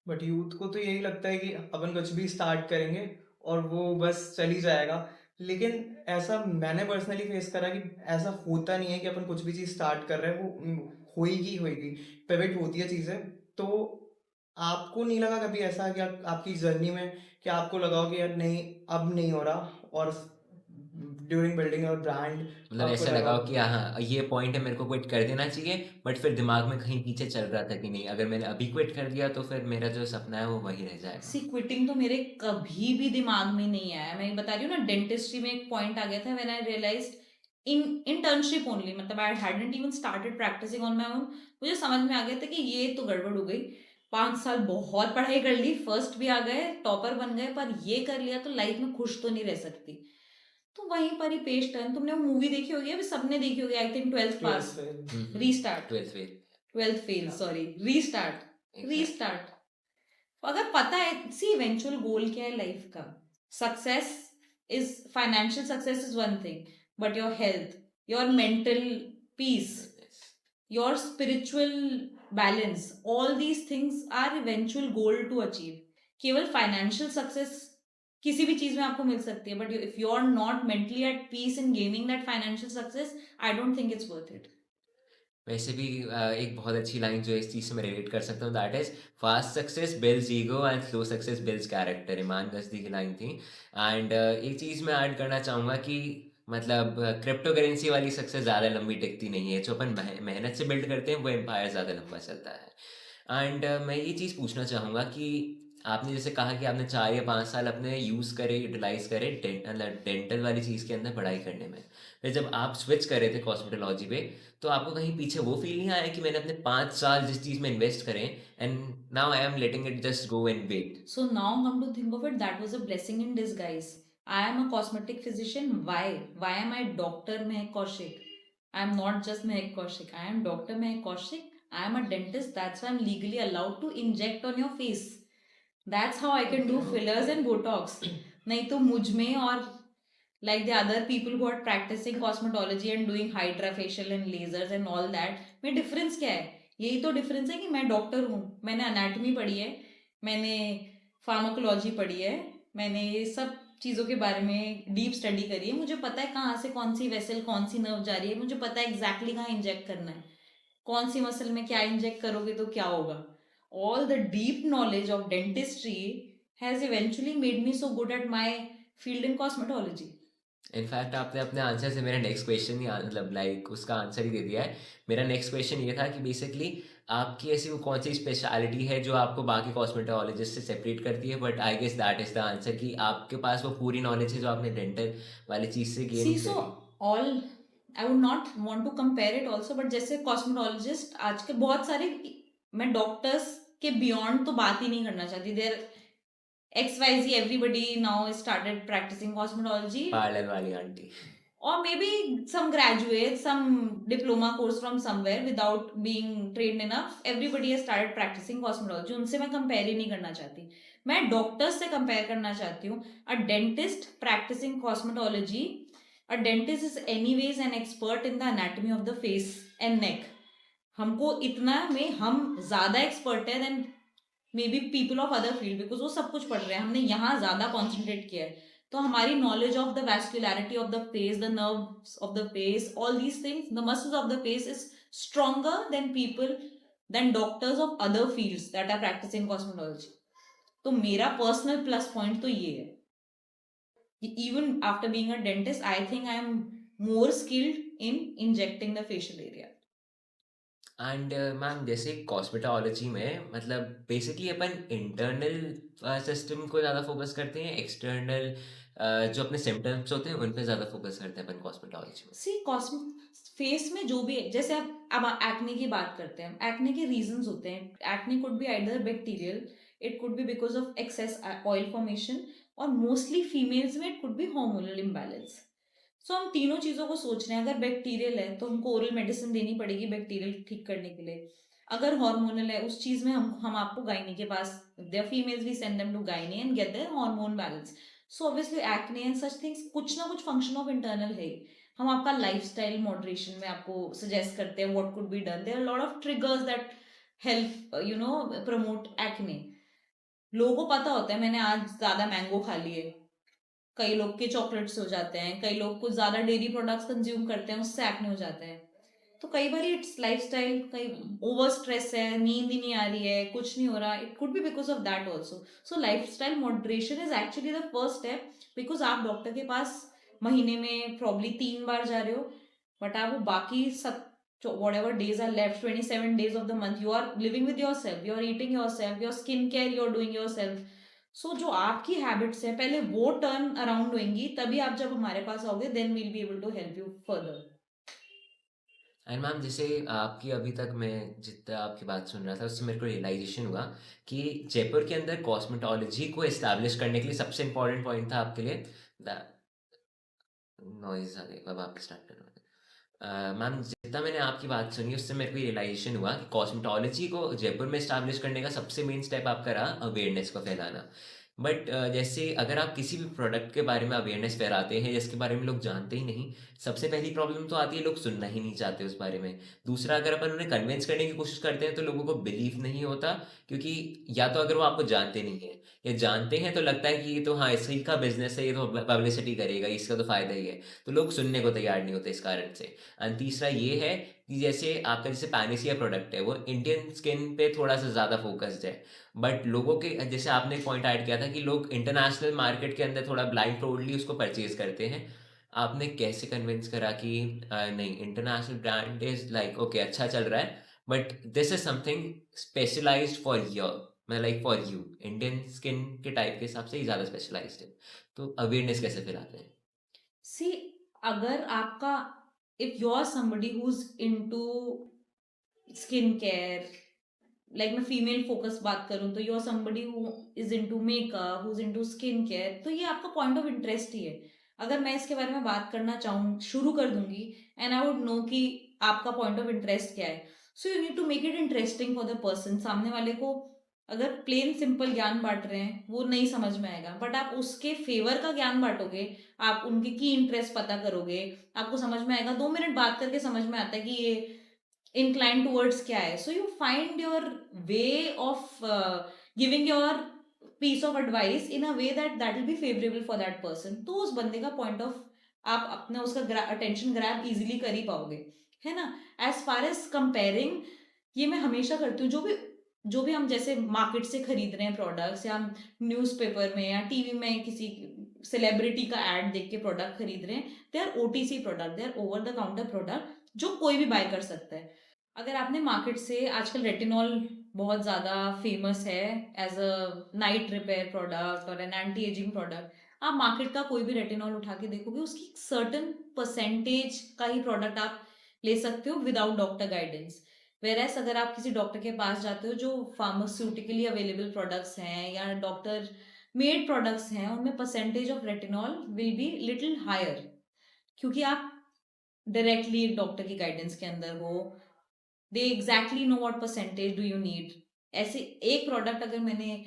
बट यूथ को तो यही लगता है कि अपन कुछ भी स्टार्ट करेंगे और वो बस चल ही जाएगा. लेकिन ऐसा मैंने पर्सनली फेस करा कि ऐसा होता नहीं है कि अपन कुछ भी चीज़ स्टार्ट कर रहे हैं वो होएगी होएगी. पिवट होती है चीज़ें. तो आपको नहीं लगा कभी ऐसा कि आपकी जर्नी में कि आपको लगा हो कि यार नहीं, अब नहीं हो रहा, और ड्यूरिंग बिल्डिंग योर ब्रांड मतलब आपको ऐसा लगा लगाओ हो? कि हाँ ये पॉइंट है, मेरे को क्विट कर देना चाहिए, बट फिर दिमाग में कहीं पीछे चल रहा था कि नहीं, अगर मैंने अभी क्विट कर दिया तो फिर मेरा जो सपना है वो वही रह जाएगा. सी क्विटिंग तो मेरे कभी भी दिमाग में नहीं आया. मैं बता रही हूँ ना, डेंटिस्ट्री में एक पॉइंट आ गया था when I realised in internship only, मतलब I hadn't even started practising on my own. मुझे समझ में आ गया था कि ये तो गड़बड़ हो गई. 5 साल बहुत पढ़ाई कर ली, फर्स्ट भी आ गए, टॉपर बन गए, पर ये कर लिया तो लाइफ में खुश तो नहीं रह सकती. तो वहीं पर ही पेज टर्न. तुमने वो मूवी देखी होगी, अभी सबने देखी होगी I think, 12th pass, restart, 12th fail. 12th fail, sorry, restart, restart. अगर पता है, सी इवेंचुअल गोल क्या है लाइफ का. Success is, financial success is one thing, but your health, your mental peace, your spiritual balance, all these things are eventual goal to achieve. केवल financial success किसी भी चीज में आपको मिल सकती है, but if you are not mentally at peace in gaining that financial success, I don't think it's worth it. वैसे भी एक बहुत अच्छी लाइन जो इस चीज़ से मैं रिलेट कर सकता हूँ, that is fast success builds ego and slow success builds character, Iman गज्दी की लाइन थी. एंड एक चीज़ मैं ऐड करना चाहूँगा कि मतलब क्रिप्टो करेंसी वाली सक्सेस ज़्यादा लंबी टिकती नहीं है. जो अपन मेहनत से बिल्ड करते हैं वो एम्पायर ज़्यादा लंबा चलता है. एंड मैं ये चीज़ पूछना चाहूँगा कि आपने जैसे कहा कि आपने 4 या 5 साल अपने यूज़ करे, यूटिलाइज़ करे डेंटल वाली चीज़ के अंदर पढ़ाई करने में. फिर जब आप स्विच कर रहे थे कॉस्मेटोलॉजी पे, तो आपको कहीं पीछे वो फील नहीं आया कि मैंने अपने 5 साल जिस चीज़ में इन्वेस्ट करें and now I am letting it just go and wait. So now come to think of it, that was a blessing in disguise. I am a cosmetic physician. Why? Why am I Dr. Mehak Kaushik? I am not just Mehak Kaushik. I am Dr. Mehak Kaushik. I am a dentist. That's why I'm legally allowed to inject on your face. That's how I can do fillers and Botox. नहीं तो मुझ में और like the other people who are practicing cosmetology and doing hydra facial and lasers and all that, में difference क्या है? यही तो difference है कि मैं डॉक्टर हूँ, मैंने anatomy पढ़ी है, मैंने फार्माकोलॉजी पढ़ी है, मैंने ये सब चीज़ों के बारे में डीप स्टडी करी है, मुझे पता है कहाँ से कौन सी वेसल कौन सी नर्व जा रही है, मुझे पता है एग्जैक्टली कहाँ इंजेक्ट करना है, कौन सी मसल में क्या इंजेक्ट करोगे तो क्या होगा. All the deep knowledge of dentistry has eventually made me so good at my field in cosmetology. In fact आपने अपने आंसर से मेरा नेक्स्ट क्वेश्चन ही मतलब लाइक उसका आंसर ही दे दिया है. मेरा नेक्स्ट क्वेश्चन ये था कि बेसिकली आपकी ऐसी वो कौन सी स्पेशलिटी है जो आपको बाकी कॉस्मेटोलॉजिस्ट से सेपरेट करती है. But I guess that is the answer कि आपके पास वो पूरी नॉलेज है जो आपने डेंटल वाली चीज़ से गेन See, so करी. all I would not want to compare it also, but जैसे कॉस्मेटोलॉजिस्ट आजकल बहुत सारे, मैं डॉक्टर्स के बियॉन्ड तो बात ही नहीं करना चाहती. There XYZ everybody now started practicing cosmetology, parlour वाली aunty. or maybe some graduates, some diploma course from somewhere without being trained enough, everybody has started practicing cosmetology. उनसे मैं कंपेयर ही नहीं करना चाहती, मैं डॉक्टर्स से कंपेयर करना चाहती हूँ. A dentist practicing cosmetology, a dentist is anyways an expert in the anatomy of the face and neck. हमको इतना में हम ज़्यादा एक्सपर्ट है then maybe people of other field, because वो सब कुछ पढ़ रहे हैं, हमने यहाँ ज़्यादा कॉन्सेंट्रेट किया है. तो हमारी knowledge of the vascularity of the face, the nerves of the face, all these things, the muscles of the face is stronger than people, than doctors of other fields that are practising cosmetology. तो मेरा personal plus point तो ये है कि even after being a dentist I think I am more skilled in injecting the facial area. And ma'am जैसे cosmetology में मतलब basically अपन internal system को ज़्यादा फोकस करते हैं, एक्सटर्नल जो अपने सिम्टम्स होते हैं उन पे ज़्यादा फोकस करते हैं अपन कॉस्मेटोलॉजी में. सी फेस में जो भी है, जैसे अब एक्ने की बात करते हैं, एक्ने के रीजंस होते हैं. Acne could be either bacterial, it could be because of excess oil formation, और मोस्टली फीमेल्स में it could be hormonal imbalance. So हम तीनों चीज़ों को सोच रहे हैं. अगर बैक्टीरियल है तो हमको ओरल मेडिसिन देनी पड़ेगी बैक्टीरियल ठीक करने के लिए. अगर हार्मोनल है उस चीज़ में हम आपको गायनी के पास, there females we send them to gynae and get their hormone balance. So obviously acne and such things कुछ ना कुछ फंक्शन ऑफ इंटरनल है ही. हम आपका लाइफस्टाइल मॉडरेशन में आपको सजेस्ट करते हैं what could be done. There are lot of triggers that help promote acne. लोगों को पता होता है मैंने आज ज़्यादा मैंगो खा लिए, कई लोग के चॉकलेट्स हो जाते हैं, कई लोग कुछ ज़्यादा डेयरी प्रोडक्ट्स कंज्यूम करते हैं उससे एक्ने हो जाते हैं. तो कई बार इट्स लाइफस्टाइल, कई ओवर स्ट्रेस है, नींद ही नहीं आ रही है, कुछ नहीं हो रहा, it could be because of that also. So lifestyle moderation is actually the first step, because आप डॉक्टर के पास महीने में प्रॉब्ली 3 बार जा रहे हो, बट आप वो बाकी सब whatever days are left, 27 days of the month, you are living with yourself, you are eating yourself, your skin care you are doing yourself. सो जो आपकी हैबिट्स है पहले वो टर्न अराउंड होंगी, तभी आप जब हमारे पास आओगे then we'll be able to help you further. And ma'am जैसे आपकी अभी तक मैं जितना आपकी बात सुन रहा था उससे मेरे को रियलाइजेशन हुआ कि जयपुर के अंदर कॉस्मेटोलॉजी को एस्टैब्लिश करने के लिए सबसे इम्पोर्टेंट पॉइंट था आपके लिए नॉइज आ गई. अब आप स्टार्ट करो. मैम जितना मैंने आपकी बात सुनी उससे मेरे को रियलाइजेशन हुआ कि कॉस्मेटोलॉजी को जयपुर में इस्टेब्लिश करने का सबसे मेन स्टेप आपका रहा अवेयरनेस को फैलाना. बट जैसे अगर आप किसी भी प्रोडक्ट के बारे में अवेयरनेस फैलाते हैं जिसके बारे में लोग जानते ही नहीं, सबसे पहली प्रॉब्लम तो आती है लोग सुनना ही नहीं चाहते उस बारे में। दूसरा, अगर अपन उन्हें कन्विंस करने की कोशिश करते हैं तो लोगों को बिलीव नहीं होता, क्योंकि या तो अगर वो आपको जानते नहीं है या जानते हैं तो लगता है कि ये तो हाँ इसी का बिजनेस है, ये तो पब्लिसिटी करेगा, इसका तो फायदा ही है, तो लोग सुनने को तैयार नहीं होते इस कारण से। एंड तीसरा ये है कि जैसे आपका जैसे पैनेसिया प्रोडक्ट है वो इंडियन स्किन पे थोड़ा सा ज़्यादा फोकस्ड है, बट लोगों के जैसे आपने पॉइंट ऐड किया था कि लोग इंटरनेशनल मार्केट के अंदर थोड़ा ब्लाइंडफोल्डली उसको परचेज करते हैं। आपने कैसे कन्विंस करा कि नहीं, international brand is like okay अच्छा चल रहा है, but this is something specialised for your, मैं like for you, Indian skin के टाइप के हिसाब से ही ज़्यादा स्पेशलाइज्ड है, तो अवेयरनेस कैसे फैलाते हैं? सी, अगर आपका, if you are somebody who is into skin care, like मैं फीमेल फोकस बात करूं तो you are somebody who is into makeup, who is into skin care, तो ये आपका पॉइंट ऑफ इंटरेस्ट ही है। अगर मैं इसके बारे में बात करना चाहूँ, शुरू कर दूंगी, एंड आई वुड नो कि आपका पॉइंट ऑफ इंटरेस्ट क्या है। So you need to make it interesting for the person सामने वाले को। अगर प्लेन सिंपल ज्ञान बांट रहे हैं वो नहीं समझ में आएगा, बट आप उसके फेवर का ज्ञान बांटोगे, आप उनके की इंटरेस्ट पता करोगे, आपको समझ में आएगा। 2 मिनट बात करके समझ में आता है कि ये inclined towards क्या है। So you find your way of giving your piece of advice in a way that will be favorable for that person। तो उस बंदे का point of, आप अपना उसका attention grab easily कर ही पाओगे, है ना। as far as comparing, ये मैं हमेशा करती हूँ। जो भी हम जैसे मार्केट से खरीद रहे हैं प्रोडक्ट्स, या हम न्यूज़पेपर में या टीवी में किसी सेलिब्रिटी का एड देख के प्रोडक्ट खरीद रहे हैं, they are OTC product, they are over the counter product जो कोई भी बाय कर सकता है। अगर आपने मार्केट से, आजकल रेटिनॉल बहुत ज़्यादा फेमस है as a night repair product और एन एंटी एजिंग प्रोडक्ट। आप मार्केट का कोई भी रेटिनॉल उठा के देखोगे, उसकी सर्टन परसेंटेज का ही प्रोडक्ट आप ले सकते हो विदाउट डॉक्टर गाइडेंस। वेरएस अगर आप किसी डॉक्टर के पास जाते हो, जो फार्मास्यूटिकली अवेलेबल प्रोडक्ट्स हैं या डॉक्टर मेड प्रोडक्ट्स हैं, उनमें percentage of retinol will be little higher, क्योंकि आप डायरेक्टली एक डॉक्टर की गाइडेंस के अंदर हो। दे exactly know what percentage do you need. ऐसे एक प्रोडक्ट अगर मैंने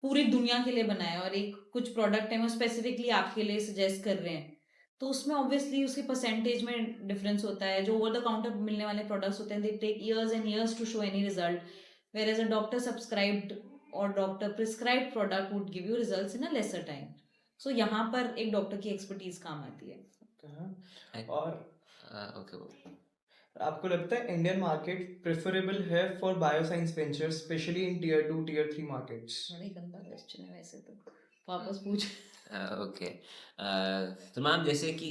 पूरी दुनिया के लिए बनाया और एक कुछ प्रोडक्ट है वो स्पेसिफिकली आपके लिए सजेस्ट कर रहे हैं, तो उसमें ऑब्वियसली उसके परसेंटेज में डिफरेंस होता है। जो ओवर द काउंटर मिलने वाले प्रोडक्ट्स होते हैं, they take years and years to show any result, whereas a doctor subscribed और doctor prescribed product would give you results in a lesser time. So यहाँ पर एक डॉक्टर की expertise काम आती है। और ओके, आपको लगता है इंडियन मार्केट प्रेफरेबल है for biosciences ventures, specially in tier 2 tier 3 markets? बड़ी गंदा क्वेश्चन है वैसे तो, वापस पूछ। ओके, तो मैम जैसे कि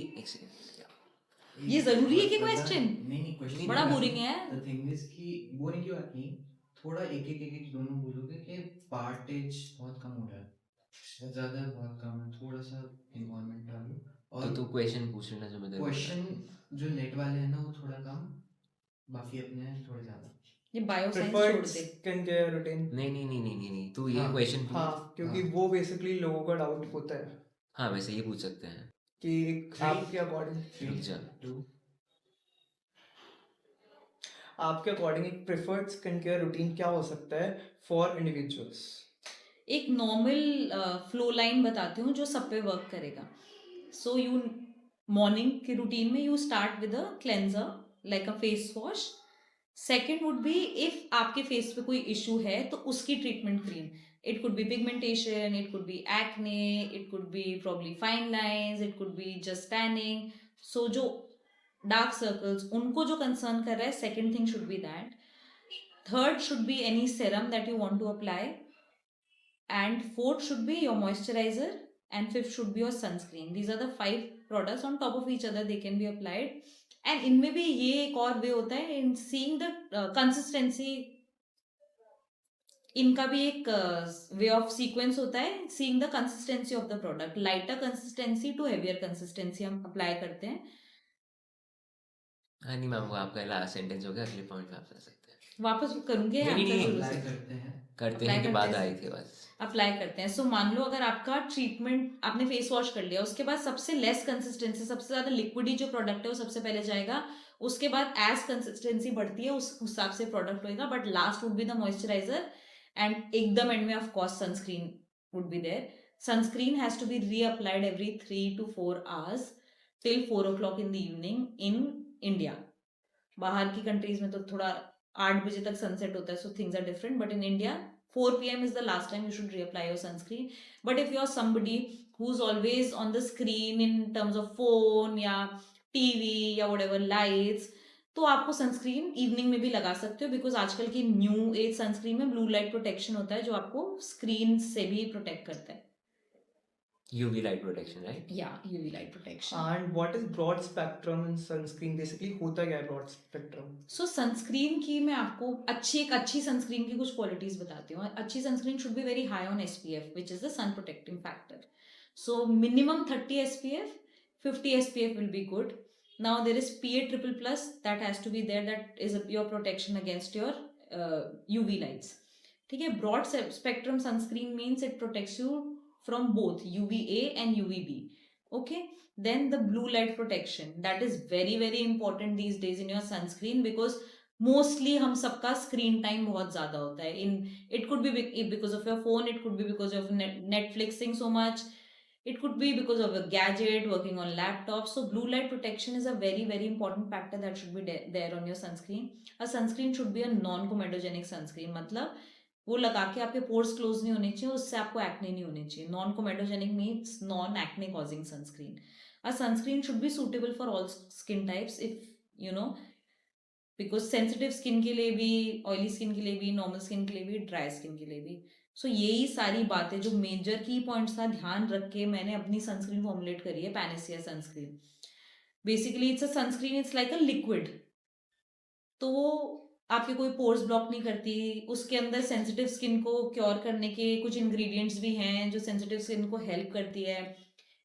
ये जरूरी है कि क्वेश्चन नहीं क्वेश्चन बड़ा बोरिंग है। द थिंग इज कि बोरिंग की बात नहीं, थोड़ा एक एक दोनों बोलोगे कि पार्टेज बहुत कम हो रहा है, ज्यादा बहुत कम है, थोड़ा सा इन्वॉल्वमेंट डालो। तो और तू क्वेश्चन पूछ लेना जो मैं तेरे को क्वेश्चन बता- जो नेट वाले हैं ना वो थोड़ा कम, बाकी अपने हैं थोड़े ज्यादा। ये बायोसाइंस प्रेफर्ड छोड़ दे। Skin care routine? नहीं, तू ये हाँ, क्वेश्चन हाँ, क्योंकि हाँ। वो बेसिकली लोगों का डाउट होता है हाँ वैसे ये पूछ सकते हैं। कि आपके अकॉर्डिंग, रुक जा। 2 आपके अकॉर्डिंग एक प्रेफर्ड स्किन केयर रूटीन क्या हो सकता है फॉर इंडिविजुअल्स? एक नॉर्मल फ्लो लाइन बताती हूँ जो सब पे वर्क करेगा। सो यू, मॉर्निंग की रूटीन में you start with a cleanser like a face wash. Second would be, if आपके फेस पे कोई इशू है तो उसकी treatment cream. It could be pigmentation, it could be acne, it could be probably fine lines, it could be just tanning. So जो dark circles, उनको जो concern कर रहा है, second thing should B that. Third should be any serum that you want to apply, and fourth should be your moisturizer, and fifth should be your sunscreen. These are the 5 products on top of each other, they can be applied। and इनमें भी ये एक और वे होता है in seeing the consistency। इनका भी एक वे ऑफ सीक्वेंस होता है, seeing the consistency of the product, lighter consistency to heavier consistency हम अप्लाई करते हैं। हाँ नहीं मैम, वो आपका लास्ट सेंटेंस हो गया, अगले पॉइंट पे आप जा सकते हैं। वापस करूंगे नहीं, आंसर शुरू अप्लाई से। करते हैं। करते Apply हैं के बाद करते आए हैं। थे बस। अप्लाई करते हैं। सो मान लो अगर आपका ट्रीटमेंट, आपने फेस वॉश कर लिया, उसके बाद सबसे लेस कंसिस्टेंसी, सबसे ज्यादा लिक्विडी जो प्रोडक्ट है वो सबसे पहले जाएगा, उसके बाद एज कंसिस्टेंसी बढ़ती है उस हिसाब से प्रोडक्ट होएगा, but last would be the moisturiser, and एकदम end में of course sunscreen would be there. Sunscreen has to be reapplied every 3 to 4 hours till 4 o'clock in the evening in India. बाहर की कंट्रीज में तो थोड़ा 8 बजे तक सनसेट होता है, so things are different, but in India 4 p.m. is the last time you should reapply your sunscreen. But if you're somebody who's always on the screen in terms of phone या TV या whatever lights, तो आपको sunscreen evening में भी लगा सकते हो, because आजकल की न्यू एज सनस्क्रीन में ब्लू लाइट प्रोटेक्शन होता है जो आपको स्क्रीन से भी प्रोटेक्ट करता है. UV light protection, right? या UV light protection. And what is broad spectrum in sunscreen? Basically होता क्या है broad spectrum? सो सनस्क्रीन की मैं आपको एक अच्छी सनस्क्रीन की कुछ क्वालिटीज बताती हूँ. अच्छी sunscreen should be very high on SPF, which is the sun protecting factor. So minimum 30 SPF, 50 SPF will be good. Now there is PA+++, that has to be there, that is your protection against your UV lights. ठीक है. Broad spectrum sunscreen means it protects you from both UVA and UVB. Okay, then the blue light protection, that is very very important these days in your sunscreen, because mostly हम सबका screen time बहुत ज़्यादा होता है. It could be because of your phone, it could be because of Netflixing so much, it could be because of a gadget, working on laptop. So blue light protection is a very very important factor that should be there on your sunscreen. A sunscreen should be a non-comedogenic sunscreen, मतलब वो लगा के आपके pores close नहीं होने चाहिए, उससे आपको एक्ने नहीं होने चाहिए. Non comedogenic means non acne causing sunscreen. A sunscreen should B suitable for all skin types, if you know, because sensitive skin के लिए भी, ऑयली स्किन के लिए भी, नॉर्मल स्किन के लिए भी, ड्राई स्किन के लिए भी. सो यही सारी बातें जो मेजर की पॉइंट्स था ध्यान रख के मैंने अपनी सनस्क्रीन फॉर्मुलेट करी है, Panacea sunscreen. Basically it's a sunscreen, it's like a liquid. तो आपके कोई पोर्स ब्लॉक नहीं करती. उसके अंदर सेंसिटिव स्किन को क्योर करने के कुछ इंग्रेडिएंट्स भी हैं जो सेंसिटिव स्किन को हेल्प करती है.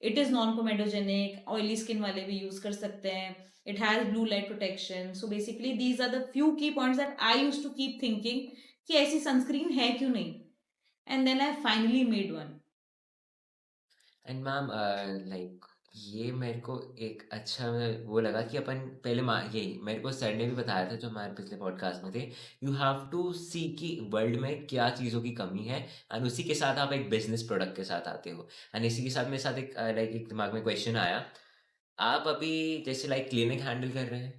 It is non comedogenic, oily skin वाले भी यूज कर सकते हैं. It has blue light protection. So basically these are the few key points that I used to keep thinking कि ऐसी सनस्क्रीन है क्यों नहीं, and then I finally made one. And ma'am like ये मेरे को एक अच्छा वो लगा कि अपन पहले यही मेरे को सर ने भी बताया था जो हमारे पिछले पॉडकास्ट में थे. यू हैव टू सी कि वर्ल्ड में क्या चीज़ों की कमी है, एंड उसी के साथ आप एक बिजनेस प्रोडक्ट के साथ आते हो. एंड इसी के साथ मेरे साथ एक एक दिमाग में क्वेश्चन आया. आप अभी जैसे क्लिनिक हैंडल कर रहे हैं,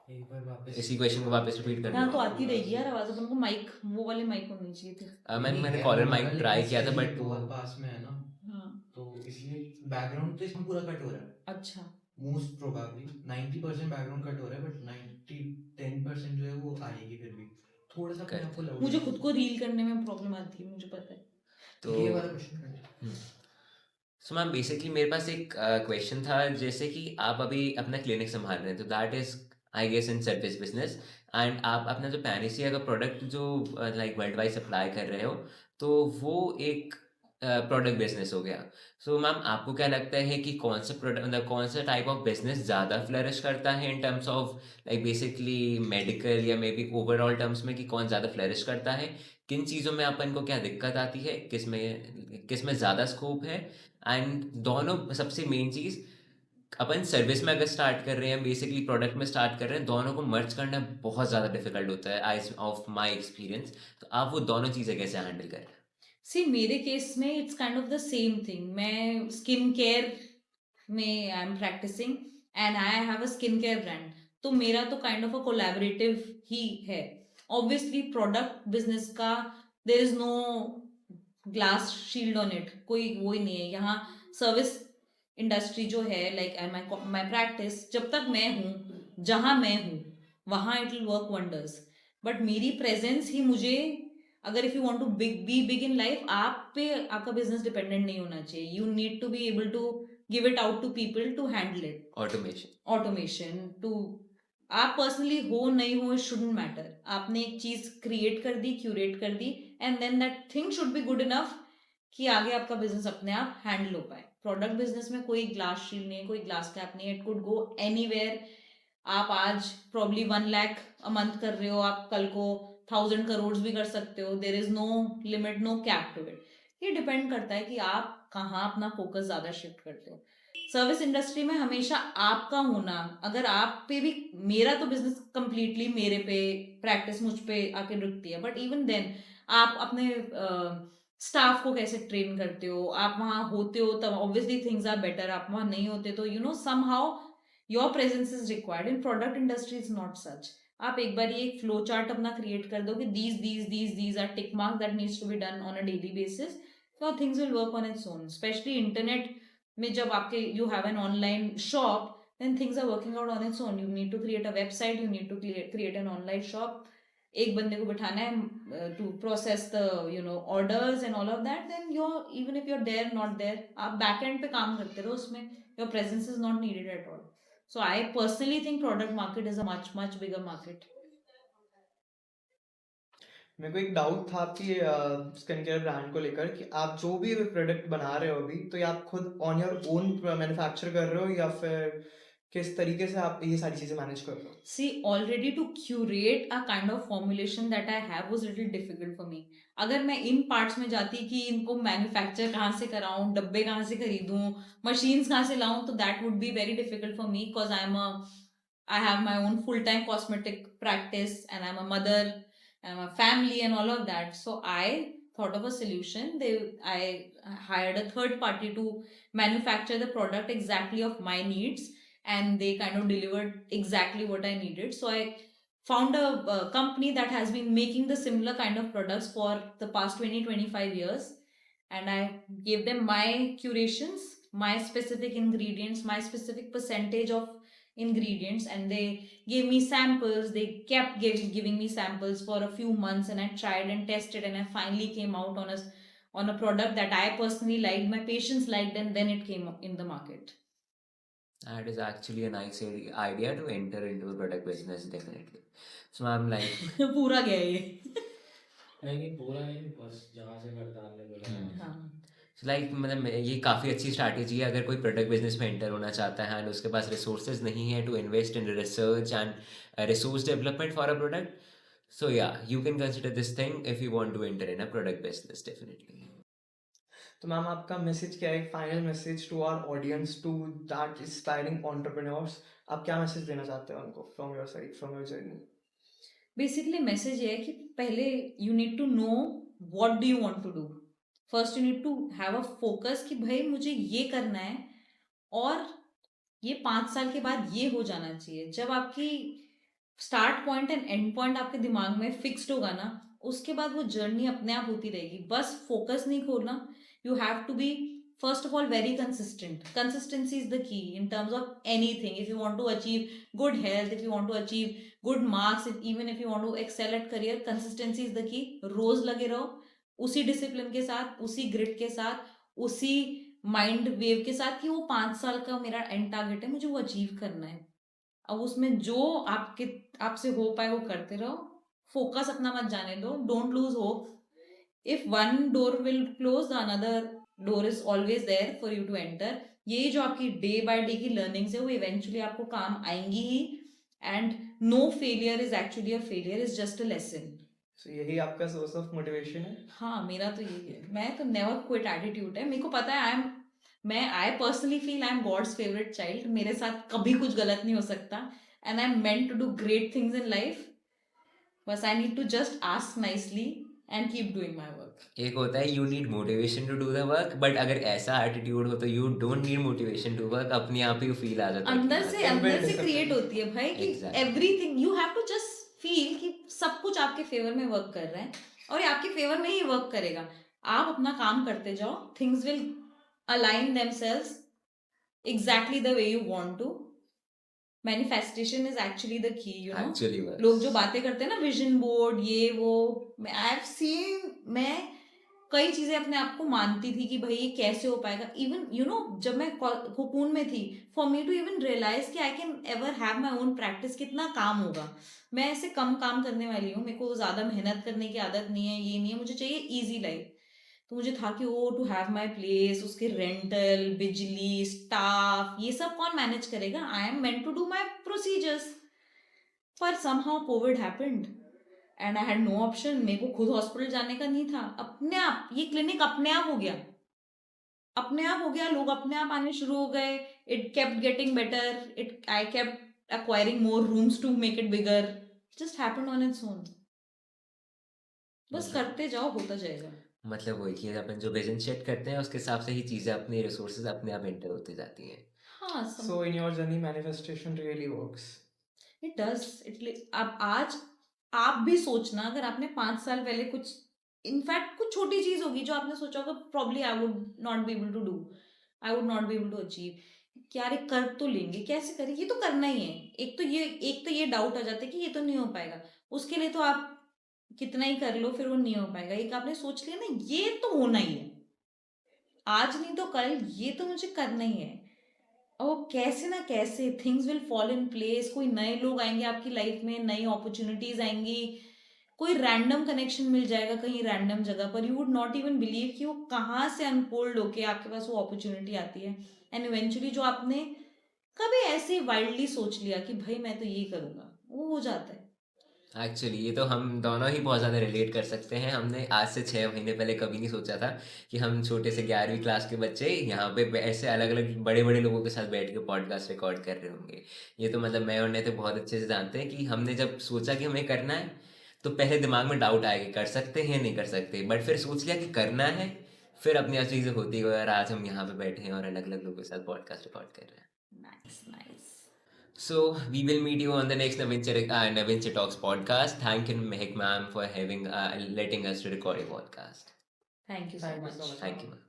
एक बार वापस इसी क्वेश्चन को वापस रिपीट कर यहाँ तो दो. आती रहेगी यार आवाज. अपन को माइक, वो वाले माइक होने चाहिए थे. मैंने है कॉलर वो माइक वाला, ट्राई लेकिन किया था सही बट बहुत पास में है ना, हाँ. तो इसलिए बैकग्राउंड तो इसमें पूरा कट हो रहा है. अच्छा. मोस्ट प्रोबेबली 90% बैकग्राउंड कट हो रहा है, बट 10% जो है वो आएगी फिर भी. थोड़ा सा अपने आप को लाउड मुझे खुद को रील करने में प्रॉब्लम आती है, मुझे पता है. तो ये वाला क्वेश्चन. सो मैम बेसिकली मेरे पास एक क्वेश्चन था. जैसे कि आप अभी अपना क्लिनिक संभाल रहे हैं, तो that is I guess in service business, and आप अपना जो पैनिसिया का प्रोडक्ट जो वर्ल्ड वाइड सप्लाई कर रहे हो, तो वो एक प्रोडक्ट बिजनेस हो गया. सो मैम आपको क्या लगता है कि कौन सा प्रोडक्ट, मतलब कौन सा टाइप ऑफ बिजनेस ज़्यादा फ्लरिश करता है in terms of basically medical या मे बी ओवरऑल टर्म्स में, कि कौन ज़्यादा फ्लरिश करता है, किन चीज़ों में अपन को क्या दिक्कत आती है, किस में ज़्यादा स्कोप है. एंड दोनों सबसे मेन चीज़, अपन सर्विस में अगर स्टार्ट कर रहे हैं, बेसिकली प्रोडक्ट में स्टार्ट कर रहे हैं, दोनों को मर्ज करना बहुत ज़्यादा डिफिकल्ट होता है आई ऑफ माई एक्सपीरियंस. तो आप वो दोनों चीज़ें कैसे हैंडल कर रहे हैं? सी मेरे केस में it's kind of the same thing. मैं स्किन केयर में I am practicing and I have a skin care brand. तो मेरा तो काइंड ऑफ अ कोलैबोरेटिव ही है. ऑब्वियसली प्रोडक्ट बिजनेस का there is no glass shield on it, कोई वो ही नहीं है. यहाँ सर्विस इंडस्ट्री जो है, लाइक माई प्रैक्टिस, जब तक मैं हूँ, जहाँ मैं हूँ, वहाँ it will work wonders. But मेरी प्रेजेंस ही मुझे, अगर if you want to be big in life, आप पे आपका बिजनेस डिपेंडेंट नहीं होना चाहिए. You need to be able to give it out to people to handle it. Automation to, आप पर्सनली हो नहीं हो इट शुडंट मैटर. आपने एक चीज क्रिएट कर दी, क्यूरेट कर दी, and then that thing should be good enough कि आगे आपका बिजनेस अपने आप हैंडल हो पाए. प्रोडक्ट बिजनेस में कोई ग्लास शील्ड नहीं है, कोई ग्लास कैप नहीं है. It could go anywhere. आप आज प्रॉब्ली 1 लाख अ मंथ कर रहे हो, आप कल को 1000 करोड़ भी कर सकते हो. There is no limit, no cap to it. ये डिपेंड करता है कि आप कहाँ अपना फोकस ज्यादा शिफ्ट करते हो. सर्विस इंडस्ट्री में हमेशा आपका होना, अगर आप पे भी, मेरा तो बिजनेस कंप्लीटली मेरे पे, प्रैक्टिस मुझ पे आके रुकती है, बट इवन देन आप अपने स्टाफ को कैसे ट्रेन करते हो, आप वहाँ होते हो तब ऑब्वियसली थिंग्स आर बेटर, आप वहाँ नहीं होते तो somehow your presence is required. In product industry is not such. आप एक बार ये एक फ्लो चार्ट अपना क्रिएट कर दो कि these are tick mark that needs to be done on a daily basis, तो things will work on its own. Specially internet में जब आपके you have an online shop, then things are working out on its own. You need to create a website, you need to create an online shop, एक बंदे को बिठाना है to process the orders and all of that, then you're, even if you're there not there, आप back end पे काम करते रहो उसमें, your presence is not needed at all. So I personally think product market is a much bigger market. मेरे को एक doubt था आपकी स्किन केयर ब्रांड को लेकर कि आप जो भी प्रोडक्ट बना रहे हो अभी, तो ये आप खुद ऑन योर ओन मैन्युफैक्चर कर रहे हो या फिर किस तरीके से आप ये सारी चीजें मैनेज कर रहे हो? See, already to curate a kind of formulation that I have was little difficult for me. अगर मैं इन पार्ट्स में जाती कि इनको मैन्युफैक्चर कहाँ से कराऊं, डब्बे कहाँ से खरीदूं, मशीन्स कहाँ से लाऊं, तो that would be very difficult for me because I have my own full-time cosmetic practice and I'm a mother, I'm a family and all of that. So I thought of a solution. I hired a third party to manufacture the product exactly of my needs, and they kind of delivered exactly what I needed. So I found a company that has been making the similar kind of products for the past 20-25 years, and I gave them my curations, my specific ingredients, my specific percentage of ingredients, and they gave me samples. They kept giving me samples for a few months, and I tried and tested, and I finally came out on a product that I personally liked, my patients liked, and then it came up in the market. That is actually a nice idea to enter into a product business, definitely. So I'm like, पूरा गया ये। नहीं पूरा नहीं, बस जहाँ से करता आपने बोला हम्म। हाँ। लाइक मतलब ये काफ़ी अच्छी स्ट्रैटेजी है अगर कोई प्रोडक्ट बिजनेस में एंटर होना चाहता है एंड उसके पास रिसोर्सेज नहीं है to invest in research and resource development for a product. So या you can consider this thing if you want to enter in a product business definitely. तो ma'am आपका मैसेज क्या है, final message to our audience, to that inspiring entrepreneurs, आप क्या message देना चाहते हो उनको from your side, from your journey? Basically message ये है कि पहले you need to know what do you want to do. First you need to have a focus कि भाई मुझे ये करना है और ये 5 साल के बाद ये हो जाना चाहिए. जब आपकी start point and and point आपके दिमाग में फिक्स्ड होगा ना, उसके बाद वो जर्नी अपने आप होती रहेगी. बस फोकस नहीं खोलना. You have to be first of all very consistent. Consistency is the key in terms of anything. If you want to achieve good health, if you want to achieve good marks, even if you want to excel at career, consistency is the key. रोज लगे रहो उसी discipline के साथ, उसी grit के साथ, उसी mind wave के साथ कि वो 5 साल का मेरा एंड टारगेट है, मुझे वो अचीव करना है. अब उसमें जो आपसे हो पाए वो करते रहो. फोकस अपना मत जाने दो. Don't lose hope. If one door will close, another door is always there for you to enter. ये जो आपकी डे बाय डे की लर्निंग्स है वो इवेंचुअली आपको काम आएंगी ही. And no failure is actually a failure, is just a lesson. So यही आपका सोर्स ऑफ मोटिवेशन है? हाँ, मेरा तो यही है. मैं तो नेवर क्विट एटीट्यूड है. मेरे को पता है I personally feel I am God's favourite child. मेरे साथ कभी कुछ गलत नहीं हो सकता. And I am meant to do great things in life. बस I need to just ask nicely and keep doing my work. एक होता है you need motivation to do the work, but अगर ऐसा एटीट्यूड हो तो you don't need motivation to work. अपने आप ही फील आ जाता है कि अंदर हाँ, से Inbuilt अंदर से discipline. क्रिएट होती है भाई कि Exactly. Everything you have to just feel कि सब कुछ आपके फेवर में वर्क कर रहा है और ये आपके फेवर में ही वर्क करेगा. आप अपना काम करते जाओ. Things will align themselves exactly the way you want to. Manifestation is actually the key. actually works. लोग जो बातें करते हैं ना, विजन बोर्ड ये वो, आई हैव सीन, मैं कई चीजें अपने आप को मानती थी कि भाई ये कैसे हो पाएगा. इवन जब मैं कोकून में थी, for me to even realise कि I can ever have my own practice, कितना काम होगा. मैं ऐसे कम काम करने वाली हूँ. मेरे को ज्यादा मेहनत करने की आदत नहीं है, ये नहीं है. मुझे चाहिए इजी लाइफ. तो मुझे था कि oh to have my place, उसके रेंटल, बिजली, स्टाफ, ये सब कौन मैनेज करेगा. I am meant to do my procedures. पर somehow Covid happened and I had no option. मेरे को खुद हॉस्पिटल जाने का नहीं था. अपने आप ये क्लिनिक अपने आप हो गया. अपने आप हो गया. लोग अपने आप आने शुरू हो गए. It kept getting better. I kept acquiring more rooms to make it bigger. Just happened on its own. बस मतलब करते जाओ, होता जाएगा. मतलब वही कि अपन जो विज़न सेट करते हैं उसके हिसाब से ही चीज़ें अपनी रिसोर्सेज़ अपने आप एंटर होती जाती हैं। हाँ, So in your journey, manifestation really works. It does. अब आज आप भी सोचना, अगर आपने 5 साल पहले कुछ, इनफैक्ट कुछ छोटी चीज होगी जो आपने सोचा होगा, probably I would not be able to do, I would not be able to achieve, क्या रे कर तो लेंगे, कैसे करें, ये तो करना ही है. एक तो ये डाउट आ जाता है कि ये तो नहीं हो पाएगा. उसके लिए तो आप कितना ही कर लो, फिर वो नहीं हो पाएगा. एक आपने सोच लिया ना, ये तो होना ही है, आज नहीं तो कल ये तो मुझे करना ही है. और कैसे ना कैसे things will fall in place. कोई नए लोग आएंगे आपकी लाइफ में, नई अपॉर्चुनिटीज आएंगी, कोई रैंडम कनेक्शन मिल जाएगा कहीं रैंडम जगह पर. You would not even believe कि वो कहाँ से अनफोल्ड होके आपके पास वो अपॉर्चुनिटी आती है. एंड इवेंचुअली जो आपने कभी ऐसे वाइल्डली सोच लिया कि भाई मैं तो ये करूंगा, वो हो जाता है. एक्चुअली ये तो हम दोनों ही बहुत ज़्यादा रिलेट कर सकते हैं। हमने आज से 6 महीने पहले कभी नहीं सोचा था कि हम छोटे से 11वीं क्लास के बच्चे यहाँ पे ऐसे अलग-अलग बड़े-बड़े लोगों के साथ बैठ के पॉडकास्ट रिकॉर्ड कर रहे होंगे। ये तो मतलब मैं और नितिन बहुत अच्छे से जानते हैं कि हमने जब सोचा कि हमें करना है, तो पहले दिमाग में डाउट आया कि कर सकते हैं या नहीं कर सकते। बट फिर सोच लिया कि करना है, फिर अपनी आप चीज़ें होती गई और आज हम यहाँ पे बैठे हैं और अलग-अलग लोगों के साथ पॉडकास्ट रिकॉर्ड कर रहे हैं। Nice nice. So we will meet you on the next Navinche Talks podcast. Thank you, Mehak ma'am, for having letting us to record a podcast. Thank you so Thank you so much. much. Thank you, ma'am.